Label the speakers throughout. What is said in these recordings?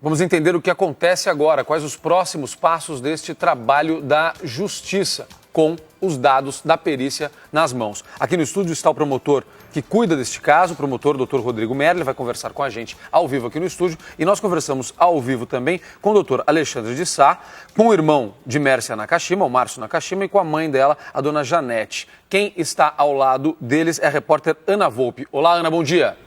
Speaker 1: Vamos entender o que acontece agora, quais os próximos passos deste trabalho da Justiça, com os dados da perícia nas mãos. Aqui no estúdio está o promotor que cuida deste caso, o promotor Dr. Rodrigo Merli, vai conversar com a gente ao vivo aqui no estúdio. E nós conversamos ao vivo também com o Dr. Alexandre de Sá, com o irmão de Mércia Nakashima, o Márcio Nakashima, e com a mãe dela, a dona Janete. Quem está ao lado deles é a repórter Ana Volpe. Olá, Ana, bom dia.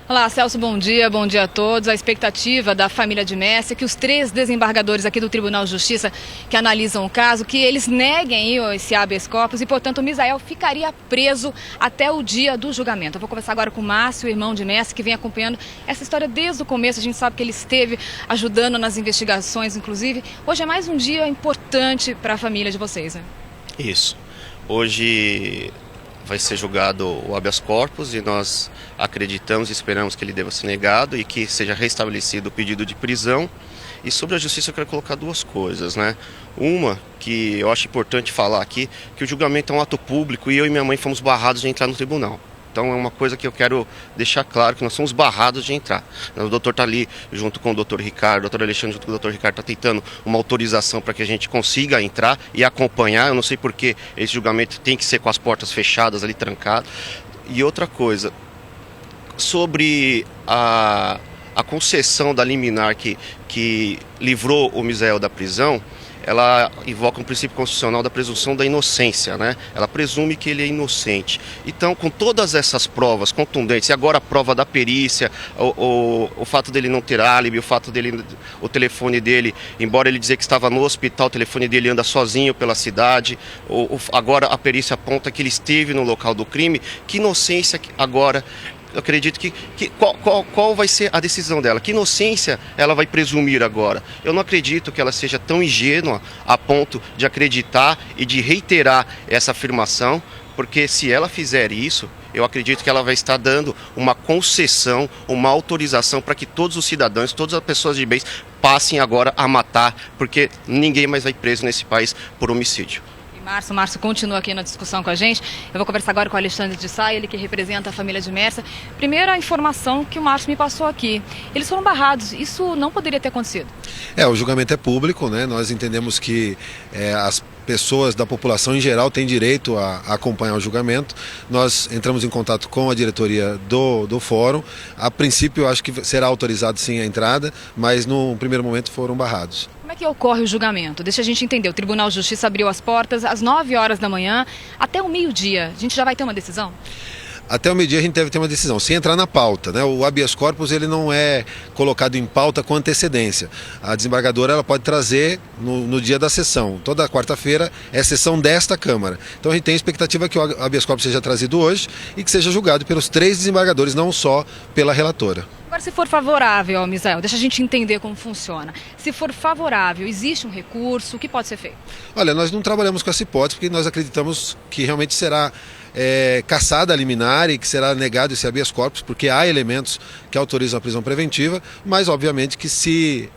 Speaker 2: Olá, Celso, bom dia a todos. A expectativa da família de Mércia é que os 3 desembargadores aqui do Tribunal de Justiça que analisam o caso, que eles neguem esse habeas corpus e, portanto, o Misael ficaria preso até o dia do julgamento. Eu vou conversar agora com o Márcio, o irmão de Mércia, que vem acompanhando essa história desde o começo. A gente sabe que ele esteve ajudando nas investigações, inclusive. Hoje é mais um dia importante para a família de vocês, né?
Speaker 3: Isso. Hoje vai ser julgado o habeas corpus e nós acreditamos e esperamos que ele deva ser negado e que seja restabelecido o pedido de prisão. E sobre a justiça eu quero colocar 2 coisas, né? Uma, que eu acho importante falar aqui, que o julgamento é um ato público e eu e minha mãe fomos barrados de entrar no tribunal. Então é uma coisa que eu quero deixar claro, que nós somos barrados de entrar. O doutor está ali junto com o doutor Ricardo, o doutor Alexandre junto com o doutor Ricardo está tentando uma autorização para que a gente consiga entrar e acompanhar. Eu não sei porque esse julgamento tem que ser com as portas fechadas ali, trancado. E outra coisa, sobre a concessão da liminar que livrou o Misael da prisão, ela invoca um princípio constitucional da presunção da inocência, né? Ela presume que ele é inocente. Então, com todas essas provas contundentes, e agora a prova da perícia, o fato dele não ter álibi, o telefone dele, embora ele dizer que estava no hospital, o telefone dele anda sozinho pela cidade, agora a perícia aponta que ele esteve no local do crime, que inocência agora. Eu acredito qual vai ser a decisão dela? Que inocência ela vai presumir agora? Eu não acredito que ela seja tão ingênua a ponto de acreditar e de reiterar essa afirmação, porque se ela fizer isso, eu acredito que ela vai estar dando uma concessão, uma autorização para que todos os cidadãos, todas as pessoas de bens passem agora a matar, porque ninguém mais vai preso nesse país por homicídio.
Speaker 2: Márcio continua aqui na discussão com a gente. Eu vou conversar agora com o Alexandre de Sá, ele que representa a família de Mércia. Primeira informação que o Márcio me passou aqui. Eles foram barrados. Isso não poderia ter acontecido.
Speaker 4: O julgamento é público, né? Nós entendemos que as pessoas da população em geral têm direito a acompanhar o julgamento. Nós entramos em contato com a diretoria do fórum. A princípio, eu acho que será autorizado sim a entrada, mas no primeiro momento foram barrados.
Speaker 2: Como é que ocorre o julgamento? Deixa a gente entender. O Tribunal de Justiça abriu as portas às 9 horas da manhã até o meio-dia. A gente já vai ter uma decisão?
Speaker 4: Até o meio-dia a gente deve ter uma decisão, sem entrar na pauta, né? O habeas corpus ele não é colocado em pauta com antecedência. A desembargadora ela pode trazer no dia da sessão. Toda quarta-feira é sessão desta Câmara. Então a gente tem a expectativa que o habeas corpus seja trazido hoje e que seja julgado pelos 3 desembargadores, não só pela relatora.
Speaker 2: Agora, se for favorável ao Misael, deixa a gente entender como funciona. Se for favorável, existe um recurso, o que pode ser feito?
Speaker 4: Olha, nós não trabalhamos com essa hipótese porque nós acreditamos que realmente será cassada a liminar e que será negado esse habeas corpus, porque há elementos que autorizam a prisão preventiva, mas obviamente que se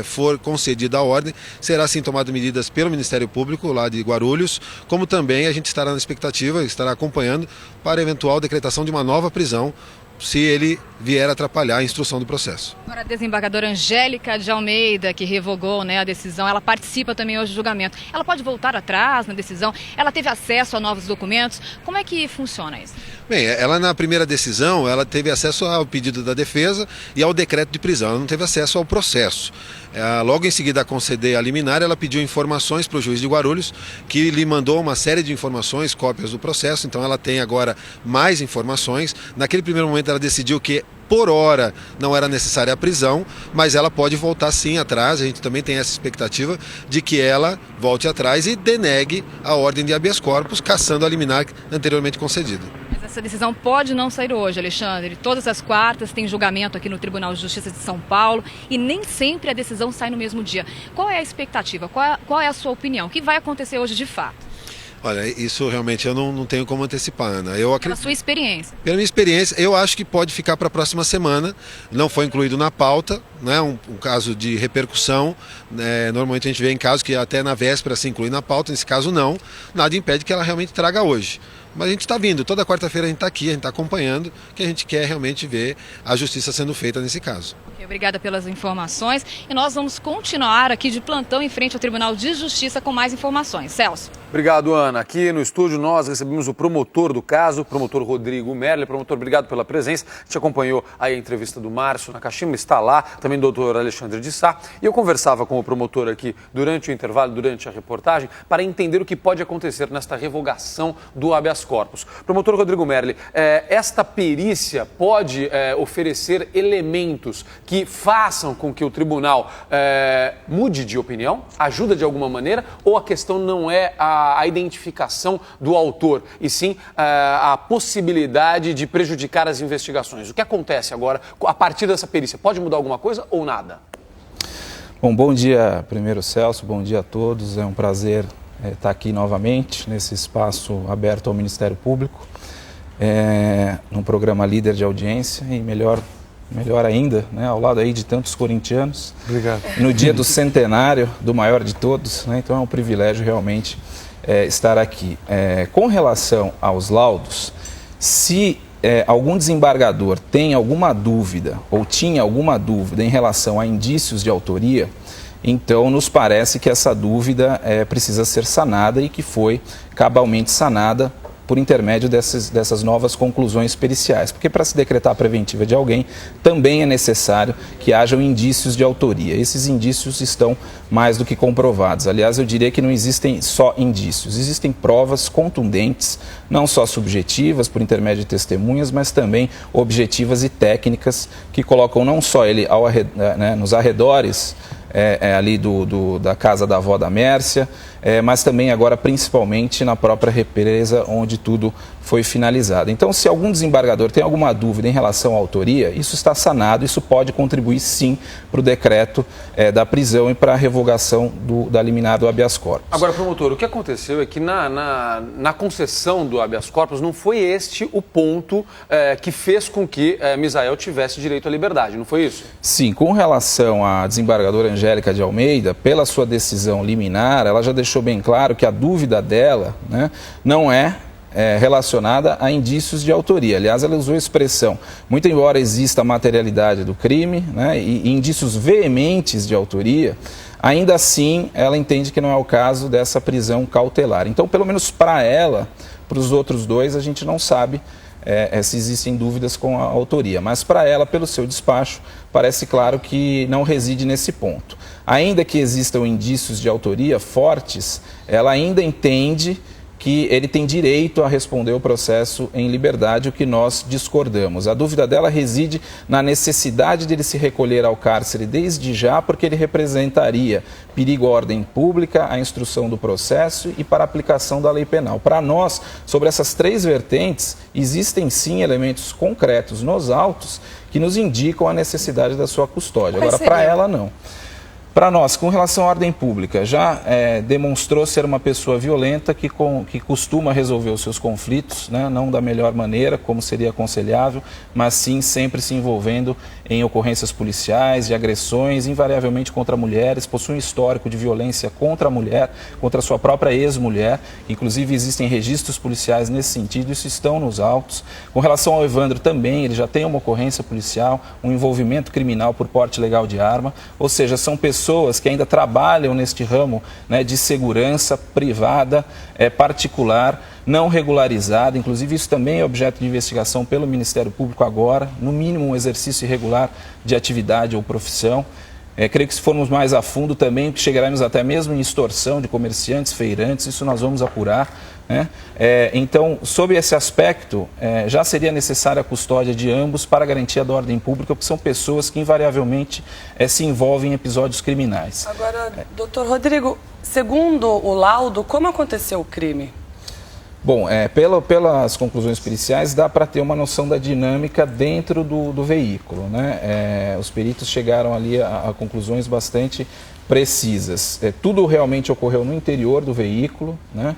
Speaker 4: for concedida a ordem, será sim tomado medidas pelo Ministério Público lá de Guarulhos, como também a gente estará na expectativa, estará acompanhando para a eventual decretação de uma nova prisão, se ele vier a atrapalhar a instrução do processo.
Speaker 2: Agora, a desembargadora Angélica de Almeida, que revogou, a decisão, ela participa também hoje do julgamento. Ela pode voltar atrás na decisão? Ela teve acesso a novos documentos? Como é que funciona isso?
Speaker 4: Bem, ela na primeira decisão, ela teve acesso ao pedido da defesa e ao decreto de prisão, ela não teve acesso ao processo. Logo em seguida a conceder a liminar, ela pediu informações para o juiz de Guarulhos, que lhe mandou uma série de informações, cópias do processo, então ela tem agora mais informações. Naquele primeiro momento ela decidiu que por hora não era necessária a prisão, mas ela pode voltar sim atrás. A gente também tem essa expectativa de que ela volte atrás e denegue a ordem de habeas corpus, cassando a liminar anteriormente concedida.
Speaker 2: Mas essa decisão pode não sair hoje, Alexandre. Todas as quartas tem julgamento aqui no Tribunal de Justiça de São Paulo e nem sempre a decisão sai no mesmo dia. Qual é a expectativa? Qual é a sua opinião? O que vai acontecer hoje de fato?
Speaker 4: Olha, isso realmente eu não tenho como antecipar, Ana.
Speaker 2: Pela sua experiência?
Speaker 4: Pela minha experiência, eu acho que pode ficar para a próxima semana. Não foi incluído na pauta, né? Um caso de repercussão. Normalmente a gente vê em casos que até na véspera se inclui na pauta, nesse caso não. Nada impede que ela realmente traga hoje. Mas a gente está vindo, toda quarta-feira a gente está aqui, a gente está acompanhando, que a gente quer realmente ver a justiça sendo feita nesse caso.
Speaker 2: Obrigada pelas informações e nós vamos continuar aqui de plantão em frente ao Tribunal de Justiça com mais informações. Celso.
Speaker 1: Obrigado, Ana. Aqui no estúdio nós recebemos o promotor do caso, o promotor Rodrigo Merle. Promotor, obrigado pela presença. A gente acompanhou aí a entrevista do Márcio Nakashima, está lá, também o doutor Alexandre de Sá. E eu conversava com o promotor aqui durante o intervalo, durante a reportagem, para entender o que pode acontecer nesta revogação do habeas corpus. Promotor Rodrigo Merle, esta perícia pode oferecer elementos que façam com que o tribunal mude de opinião, ajuda de alguma maneira, ou a questão não é a identificação do autor, e sim a possibilidade de prejudicar as investigações? O que acontece agora a partir dessa perícia? Pode mudar alguma coisa ou nada?
Speaker 5: Bom dia primeiro, Celso, bom dia a todos. É um prazer estar aqui novamente nesse espaço aberto ao Ministério Público, num programa líder de audiência e melhor ainda, né, ao lado aí de tantos corintianos.
Speaker 1: Obrigado.
Speaker 5: No dia do centenário do maior de todos, né, então é um privilégio realmente estar aqui. Com relação aos laudos, se algum desembargador tem alguma dúvida ou tinha alguma dúvida em relação a indícios de autoria, então nos parece que essa dúvida precisa ser sanada e que foi cabalmente sanada por intermédio dessas novas conclusões periciais. Porque para se decretar a preventiva de alguém, também é necessário que hajam indícios de autoria. Esses indícios estão mais do que comprovados. Aliás, eu diria que não existem só indícios, existem provas contundentes, não só subjetivas, por intermédio de testemunhas, mas também objetivas e técnicas que colocam não só ele nos arredores ali da casa da avó da Mércia, mas também agora principalmente na própria represa onde tudo foi finalizado. Então, se algum desembargador tem alguma dúvida em relação à autoria, isso está sanado, isso pode contribuir sim para o decreto da prisão e para a revogação da liminar do habeas corpus.
Speaker 1: Agora, promotor, o que aconteceu é que na concessão do habeas corpus não foi este o ponto que fez com que Misael tivesse direito à liberdade, não foi isso?
Speaker 5: Sim, com relação à desembargadora Angélica de Almeida, pela sua decisão liminar, ela já deixou bem claro que a dúvida dela, né, não é relacionada a indícios de autoria. Aliás, ela usou a expressão, muito embora exista a materialidade do crime, né, e indícios veementes de autoria, ainda assim ela entende que não é o caso dessa prisão cautelar. Então, pelo menos para ela, para os outros dois, a gente não sabe se existem dúvidas com a autoria. Mas para ela, pelo seu despacho, parece claro que não reside nesse ponto. Ainda que existam indícios de autoria fortes, ela ainda entende que ele tem direito a responder o processo em liberdade, o que nós discordamos. A dúvida dela reside na necessidade de ele se recolher ao cárcere desde já, porque ele representaria perigo à ordem pública, à instrução do processo e para a aplicação da lei penal. Para nós, sobre essas três vertentes, existem sim elementos concretos nos autos que nos indicam a necessidade da sua custódia. Agora, para ela, não. Para nós, com relação à ordem pública, já demonstrou ser uma pessoa violenta que costuma resolver os seus conflitos, né, não da melhor maneira, como seria aconselhável, mas sim sempre se envolvendo em ocorrências policiais, de agressões, invariavelmente contra mulheres, possui um histórico de violência contra a mulher, contra a sua própria ex-mulher, inclusive existem registros policiais nesse sentido, isso estão nos autos. Com relação ao Evandro também, ele já tem uma ocorrência policial, um envolvimento criminal por porte ilegal de arma, ou seja, são pessoas que ainda trabalham neste ramo, né, de segurança privada, particular, não regularizada. Inclusive isso também é objeto de investigação pelo Ministério Público agora, no mínimo um exercício irregular de atividade ou profissão. Creio que se formos mais a fundo também chegaremos até mesmo em extorsão de comerciantes, feirantes, isso nós vamos apurar, né? Então, sob esse aspecto, já seria necessária a custódia de ambos para a garantia da ordem pública, porque são pessoas que invariavelmente se envolvem em episódios criminais.
Speaker 6: Agora, doutor Rodrigo, segundo o laudo, como aconteceu o crime?
Speaker 5: Bom, pelas conclusões periciais dá para ter uma noção da dinâmica dentro do veículo, né? Os peritos chegaram ali a conclusões bastante precisas. Tudo realmente ocorreu no interior do veículo, né?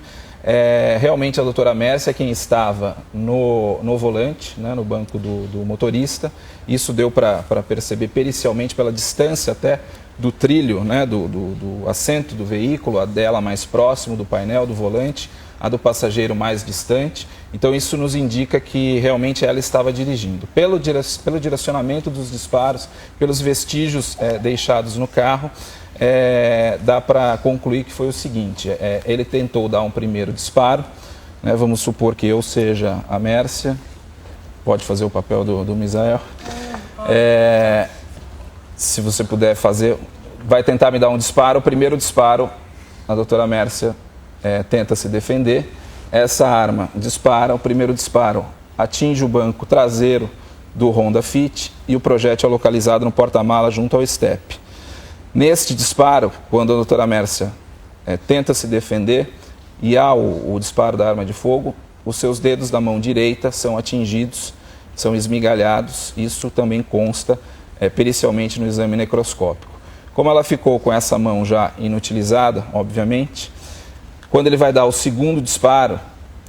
Speaker 5: Realmente a doutora Mércia é quem estava no volante, né, no banco do motorista. Isso deu para perceber pericialmente pela distância até do trilho, né, do assento do veículo, a dela mais próximo do painel do volante. a do passageiro mais distante. Então isso nos indica que realmente ela estava dirigindo. Pelo direcionamento dos disparos, pelos vestígios deixados no carro, dá para concluir que foi o seguinte: ele tentou dar um primeiro disparo, né, vamos supor que eu seja a Mércia, pode fazer o papel do Misael. Se você puder fazer, vai tentar me dar um disparo. O primeiro disparo, a doutora Mércia tenta se defender. Essa arma dispara, o primeiro disparo atinge o banco traseiro do Honda Fit e o projétil é localizado no porta-mala junto ao estepe. Neste disparo, quando a doutora Mércia tenta se defender e há o disparo da arma de fogo, os seus dedos da mão direita são atingidos, são esmigalhados. Isso também consta pericialmente no exame necroscópico. Como ela ficou com essa mão já inutilizada, obviamente, quando ele vai dar o segundo disparo,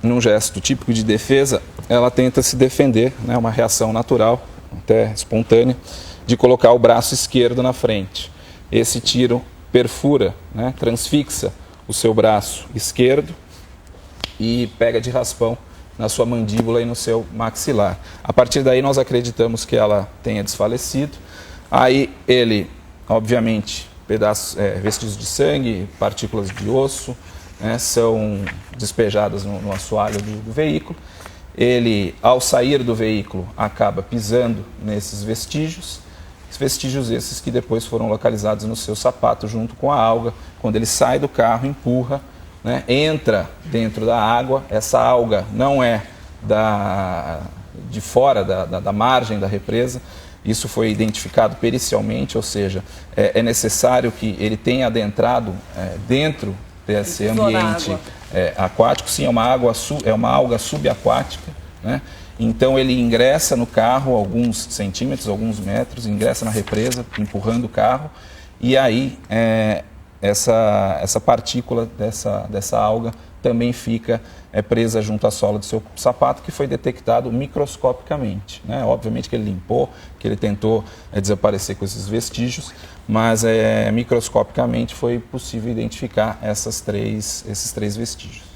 Speaker 5: num gesto típico de defesa, ela tenta se defender, né, uma reação natural, até espontânea, de colocar o braço esquerdo na frente. Esse tiro perfura, né, transfixa o seu braço esquerdo e pega de raspão na sua mandíbula e no seu maxilar. A partir daí nós acreditamos que ela tenha desfalecido. Aí ele, obviamente, vestígios de sangue, partículas de osso, né, são despejadas no assoalho do veículo. Ele, ao sair do veículo, acaba pisando nesses vestígios. Vestígios esses que depois foram localizados no seu sapato junto com a alga. Quando ele sai do carro, empurra, né, entra dentro da água. Essa alga não é de fora da margem da represa. Isso foi identificado pericialmente, ou seja, é necessário que ele tenha adentrado dentro desse ambiente aquático. Sim, é uma alga subaquática, né? Então ele ingressa no carro alguns centímetros, alguns metros, ingressa na represa, empurrando o carro, e aí essa partícula dessa alga também fica presa junto à sola do seu sapato, que foi detectado microscopicamente, né? Obviamente que ele limpou, que ele tentou desaparecer com esses vestígios, mas microscopicamente foi possível identificar esses três vestígios.